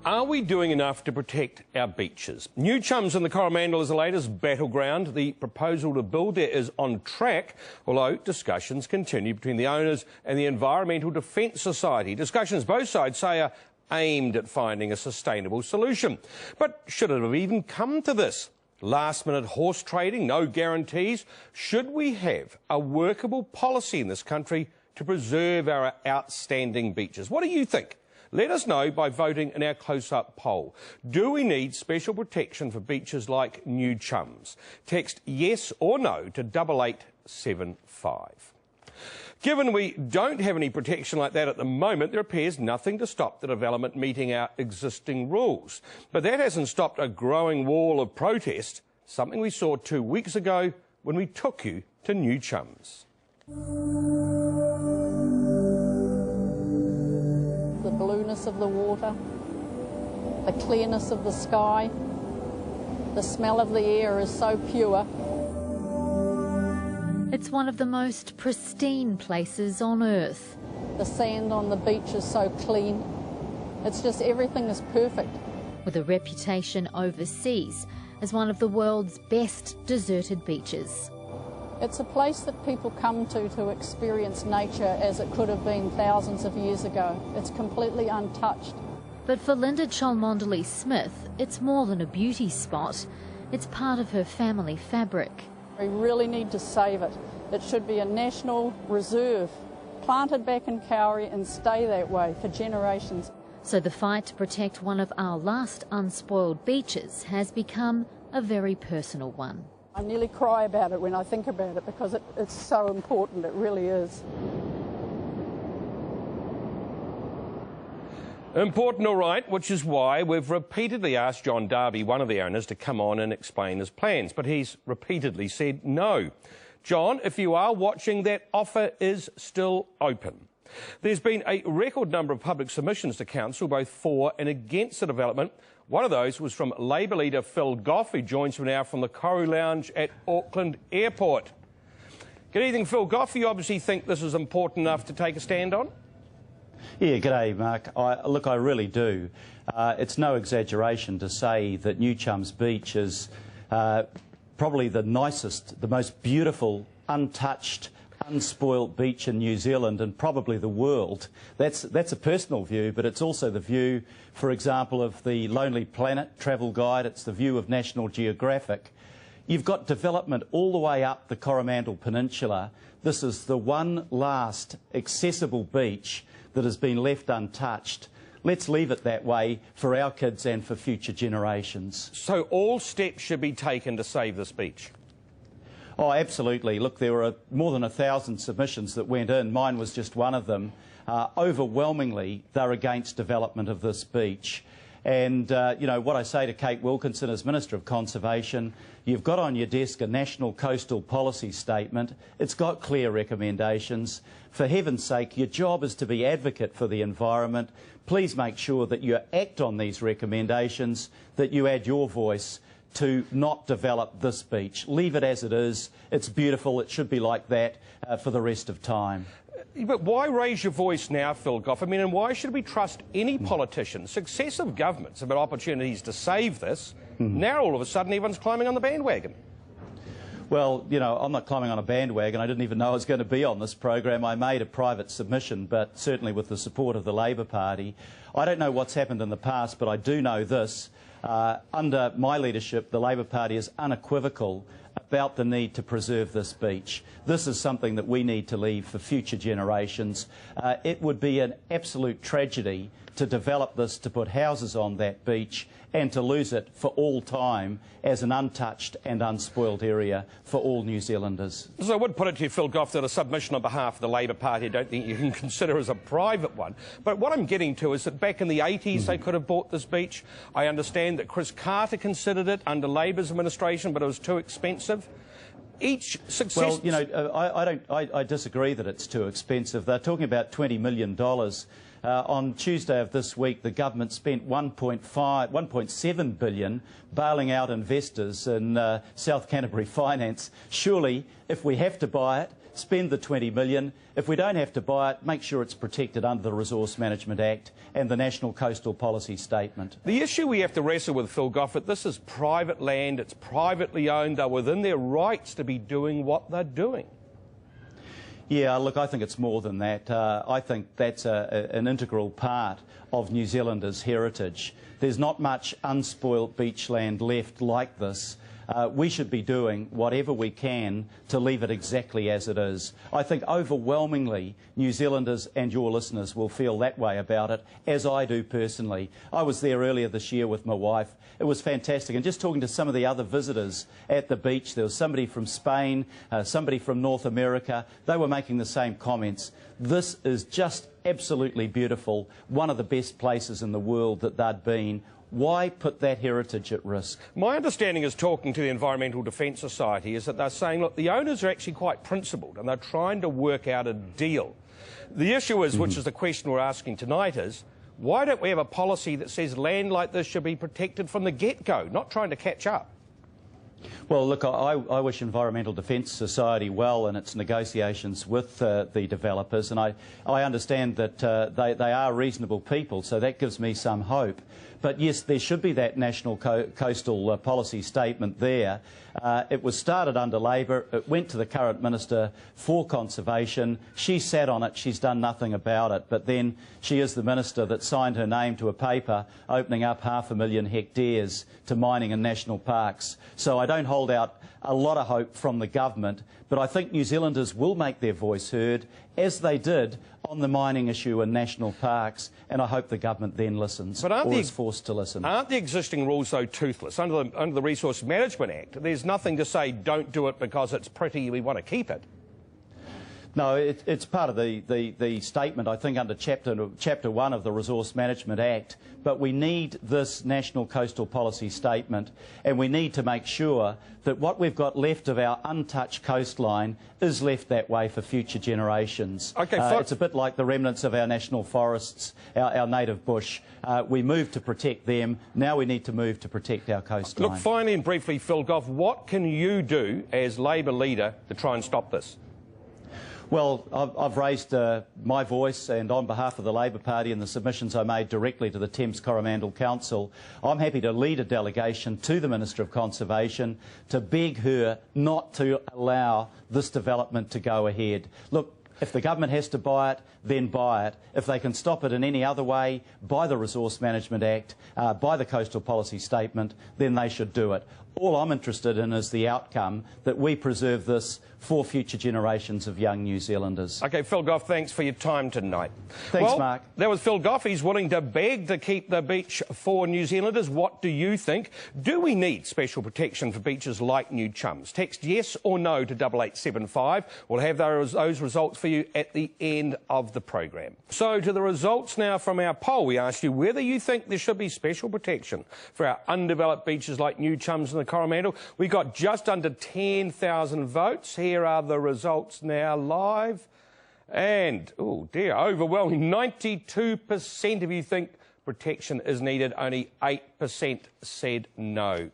Are we doing enough to protect our beaches? New Chums in the Coromandel is the latest battleground. The proposal to build there is on track, although discussions continue between the owners and the Environmental Defence Society. Discussions both sides say are aimed at finding a sustainable solution. But should it have even come to this? Last-minute horse trading, no guarantees. Should we have a workable policy in this country to preserve our outstanding beaches? What do you think? Let us know by voting in our close-up poll. Do we need special protection for beaches like New Chums? Text yes or no to 8875. Given we don't have any protection like that at the moment, there appears nothing to stop the development meeting our existing rules. But that hasn't stopped a growing wall of protest, something we saw 2 weeks ago when we took you to New Chums. The blueness of the water, the clearness of the sky, the smell of the air is so pure. It's one of the most pristine places on earth. The sand on the beach is so clean. It's just everything is perfect. With a reputation overseas as one of the world's best deserted beaches. It's a place that people come to experience nature as it could have been thousands of years ago. It's completely untouched. But for Linda Cholmondeley-Smith, it's more than a beauty spot. It's part of her family fabric. We really need to save it. It should be a national reserve, planted back in Kauri and stay that way for generations. So the fight to protect one of our last unspoiled beaches has become a very personal one. I nearly cry about it when I think about it because it's so important, it really is. Important, all right, which is why we've repeatedly asked John Darby, one of the owners, to come on and explain his plans, but he's repeatedly said no. John, if you are watching, that offer is still open. There's been a record number of public submissions to Council, both for and against the development. One of those was from Labour leader Phil Goff, who joins me now from the Koru Lounge at Auckland Airport. Good evening, Phil Goff. You obviously think this is important enough to take a stand on? Yeah, g'day, Mark. Look, I really do. It's no exaggeration to say that New Chums Beach is probably the nicest, the most beautiful, untouched, unspoilt beach in New Zealand and probably the world. That's a personal view, but it's also the view, for example, of the Lonely Planet travel guide. It's the view of National Geographic. You've got development all the way up the Coromandel Peninsula. This is the one last accessible beach that has been left untouched. Let's leave it that way for our kids and for future generations. So all steps should be taken to save this beach? Oh, absolutely. Look, there were more than 1,000 submissions that went in. Mine was just one of them. Overwhelmingly, they're against development of this beach. And, you know, what I say to Kate Wilkinson as Minister of Conservation, you've got on your desk a National Coastal Policy Statement. It's got clear recommendations. For heaven's sake, your job is to be advocate for the environment. Please make sure that you act on these recommendations, that you add your voice to not develop this beach. Leave it as it is. It's beautiful. It should be like that for the rest of time. But why raise your voice now, Phil Goff? I mean, and why should we trust any politician? Successive governments have had opportunities to save this. Now, all of a sudden, everyone's climbing on the bandwagon. Well, you know, I'm not climbing on a bandwagon. I didn't even know I was going to be on this program. I made a private submission, but certainly with the support of the Labour Party. I don't know what's happened in the past, but I do know this. Under my leadership, the Labour Party is unequivocal about the need to preserve this beach. This is something that we need to leave for future generations. It would be an absolute tragedy to develop this, to put houses on that beach and to lose it for all time as an untouched and unspoiled area for all New Zealanders. So I would put it to you, Phil Goff, that a submission on behalf of the Labour Party I don't think you can consider as a private one. But what I'm getting to is that back in the 80s they could have bought this beach. I understand that Chris Carter considered it under Labour's administration, but it was too expensive. Each success... Well, you know, I disagree that it's too expensive. They're talking about $20 million. On Tuesday of this week, the government spent $1.7 billion bailing out investors in South Canterbury Finance. Surely, if we have to buy it, spend the $20 million. If we don't have to buy it, make sure it's protected under the Resource Management Act and the National Coastal Policy Statement. The issue we have to wrestle with, Phil Goffett, this is private land, it's privately owned, they're within their rights to be doing what they're doing. Yeah, look, I think it's more than that. I think that's an integral part of New Zealanders' heritage. There's not much unspoilt beachland left like this. We should be doing whatever we can to leave it exactly as it is. I think overwhelmingly New Zealanders and your listeners will feel that way about it, as I do personally. I was there earlier this year with my wife. It was fantastic. And just talking to some of the other visitors at the beach, there was somebody from Spain, somebody from North America. They were making the same comments. This is just absolutely beautiful, one of the best places in the world that they'd been. Why put that heritage at risk? My understanding is, talking to the Environmental Defence Society, is that they're saying, look, the owners are actually quite principled and they're trying to work out a deal. The issue is, which is the question we're asking tonight, is why don't we have a policy that says land like this should be protected from the get-go, not trying to catch up? Well, look, I wish Environmental Defence Society well in its negotiations with the developers, and I understand that they are reasonable people, so that gives me some hope. But yes, there should be that National Coastal Policy Statement there. It was started under Labor. It went to the current Minister for Conservation. She sat on it. She's done nothing about it. But then she is the Minister that signed her name to a paper opening up 500,000 hectares to mining and national parks. So I don't hold out a lot of hope from the government, but I think New Zealanders will make their voice heard, as they did on the mining issue in national parks, and I hope the government then listens, or is forced to listen. Aren't the existing rules, though, toothless? Under the Resource Management Act, there's nothing to say don't do it because it's pretty, we want to keep it. No, it's part of the statement, I think, under Chapter 1 of the Resource Management Act. But we need this National Coastal Policy Statement, and we need to make sure that what we've got left of our untouched coastline is left that way for future generations. Okay, it's a bit like the remnants of our national forests, our native bush. We moved to protect them. Now we need to move to protect our coastline. Look, finally and briefly, Phil Goff, what can you do as Labor leader to try and stop this? Well, I've raised my voice, and on behalf of the Labor Party and the submissions I made directly to the Thames Coromandel Council, I'm happy to lead a delegation to the Minister of Conservation to beg her not to allow this development to go ahead. Look, if the government has to buy it, then buy it. If they can stop it in any other way, by the Resource Management Act, by the Coastal Policy Statement, then they should do it. All I'm interested in is the outcome, that we preserve this for future generations of young New Zealanders. OK, Phil Goff, thanks for your time tonight. Thanks, Mark. That was Phil Goff. He's willing to beg to keep the beach for New Zealanders. What do you think? Do we need special protection for beaches like New Chums? Text yes or no to 8875. We'll have those results for you at the end of the program. So to the results now from our poll. We asked you whether you think there should be special protection for our undeveloped beaches like New Chums and the Coromandel. We got just under 10,000 votes. Here are the results now live. And, oh dear, overwhelming 92% of you think protection is needed. Only 8% said no.